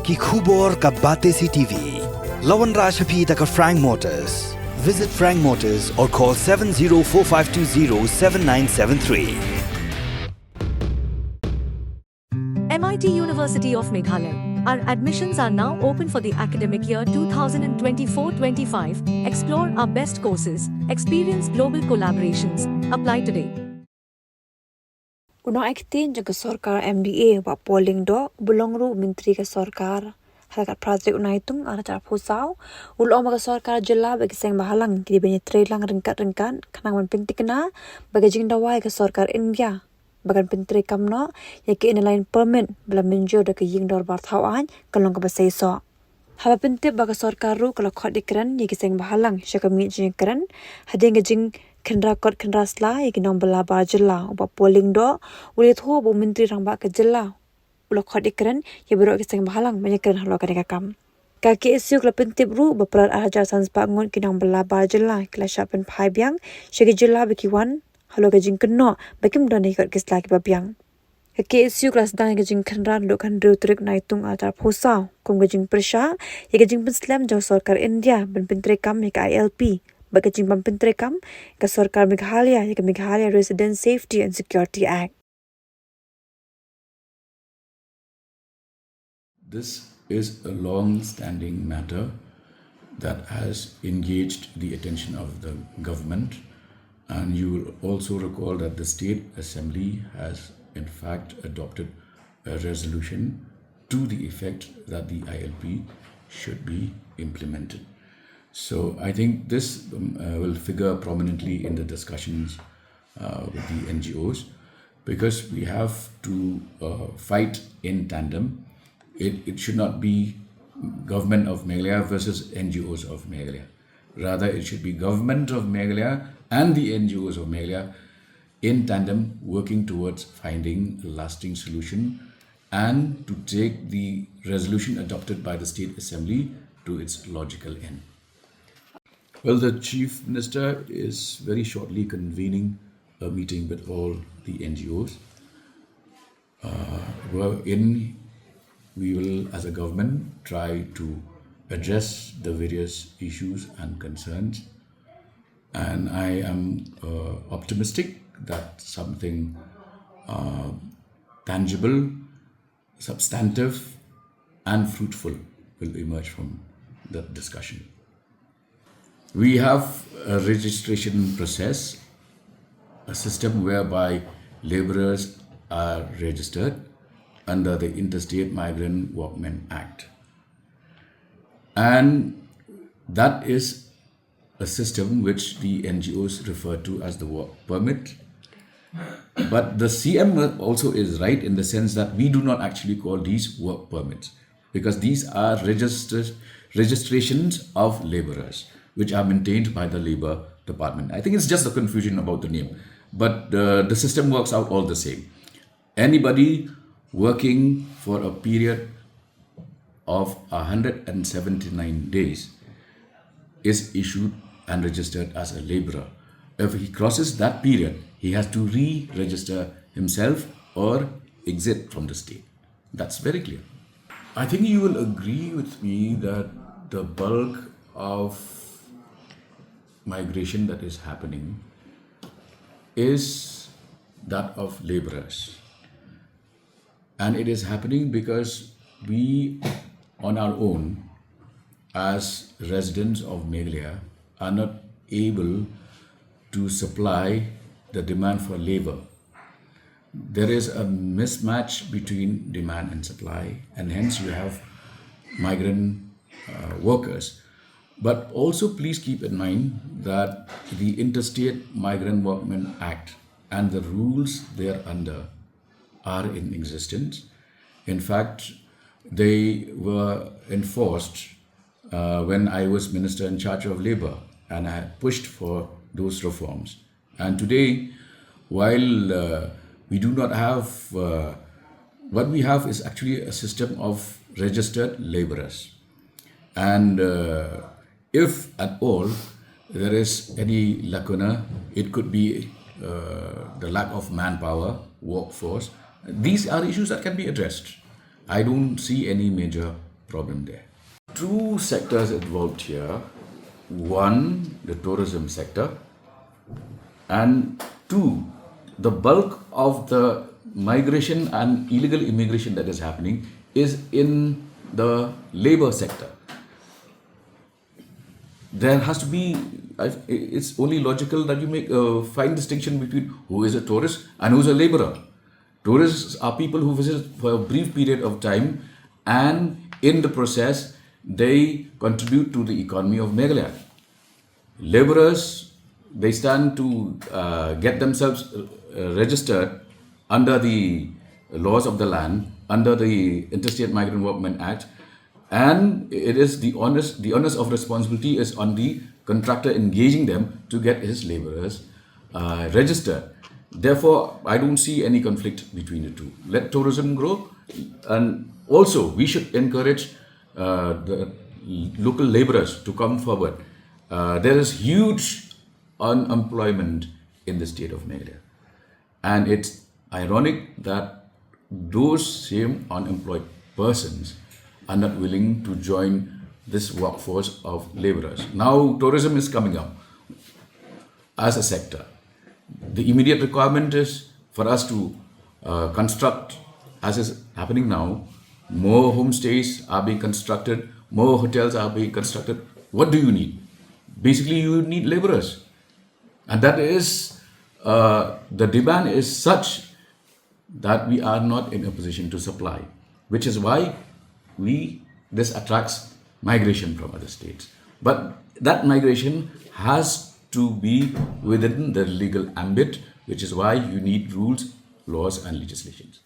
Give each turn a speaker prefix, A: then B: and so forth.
A: कि खूबोर का बातें सी टीवी लवन राशपी तक Frank Motors. Visit Frank Motors or call 7045207973.
B: MIT University of Meghalaya. Our admissions are now open for the academic year 2024-25. Explore our best courses, experience global collaborations. Apply today.
C: Unang aktin jaga Sorkar MDA wa polling do bulongru menteri ke Sorkar halakat projek unai tung ara cara pusau ulom ke Sorkar jela bagi Sengbhalang kini banyak trelang rengkat-rengkat kenangan penting kena bagi Jingdawa ke Sorkar India bagan penteri kamno ya ke inline permit bela menjo de ke Jingdor barthauan kalong ke basaiso haba penting bagi Sorkar ru kalau khot dikran ya ke Sengbhalang syakami jingkran hadeng ke jing kendra kot kendra sla ya kinong bela bar jela upa polling do ulit ho bu menteri rang ba ke jela ulo khot ikran ya bero ke Sengbhalang banyak keren halo kadang kam kaki isu kala pentip ru baprar ajar sans bangun kinong bela bar jela kala shapen phai biang shegi jela bekiwan halo ke jing kenno bekim don ikot kisla ki babiang kaki isu kala sedang ke jing kendra lo kan ru trik naitung ajar phosau kum ke jing Pyrshah ya ke jing penslam jauh Sorkar India ben penteri kam ya ke ILP bagi jimbang penteri kam ke Sorkar Meghalaya ya ke Meghalaya Resident Safety and Security Act.
D: This is a long-standing matter that has engaged the attention of the government, and you will also recall that the State Assembly has in fact adopted a resolution to the effect that the ILP should be implemented. So I think this will figure prominently in the discussions with the NGOs, because we have to fight in tandem. It should not be government of Meghalaya versus NGOs of Meghalaya. Rather, it should be government of Meghalaya and the NGOs of Meghalaya in tandem working towards finding a lasting solution and to take the resolution adopted by the State Assembly to its logical end. Well, the Chief Minister is very shortly convening a meeting with all the NGOs, wherein we will, as a government, try to address the various issues and concerns. And I am optimistic that something tangible, substantive, and fruitful will emerge from the discussion. We have a registration process, a system whereby laborers are registered under the Interstate Migrant Workmen Act. And that is a system which the NGOs refer to as the work permit. But the CM also is right in the sense that we do not actually call these work permits, because these are registrations of laborers, which are maintained by the Labour Department. I think it's just a confusion about the name, but the system works out all the same. Anybody working for a period of 179 days is issued and registered as a labourer. If he crosses that period, he has to re-register himself or exit from the state. That's very clear. I think you will agree with me that the bulk of migration that is happening is that of laborers, and it is happening because we on our own as residents of Meghalaya are not able to supply the demand for labor. There is a mismatch between demand and supply, and hence you have migrant workers. But also please keep in mind that the Interstate Migrant Workmen Act and the rules thereunder are in existence. In fact, they were enforced when I was Minister in charge of Labour, and I had pushed for those reforms. And today, while we do not have, what we have is actually a system of registered labourers. And if at all there is any lacuna, it could be the lack of manpower, workforce. These are issues that can be addressed. I don't see any major problem there. Two sectors involved here. One, the tourism sector, and two, the bulk of the migration and illegal immigration that is happening is in the labor sector. There has to be, it's only logical that you make a fine distinction between who is a tourist and who is a laborer. Tourists are people who visit for a brief period of time, and in the process they contribute to the economy of Meghalaya. Laborers, they stand to get themselves registered under the laws of the land, under the Interstate Migrant Development Act, and it is the onus of responsibility is on the contractor engaging them to get his laborers registered. Therefore, I don't see any conflict between the two. Let tourism grow, and also we should encourage the local laborers to come forward. There is huge unemployment in the state of Meghalaya, and it's ironic that those same unemployed persons are not willing to join this workforce of laborers. Now tourism is coming up as a sector. The immediate requirement is for us to construct, as is happening now, more homestays are being constructed, more hotels are being constructed. What do you need? Basically, you need laborers. And that is, the demand is such that we are not in a position to supply, which is why this attracts migration from other states. But that migration has to be within the legal ambit, which is why you need rules, laws, and legislations.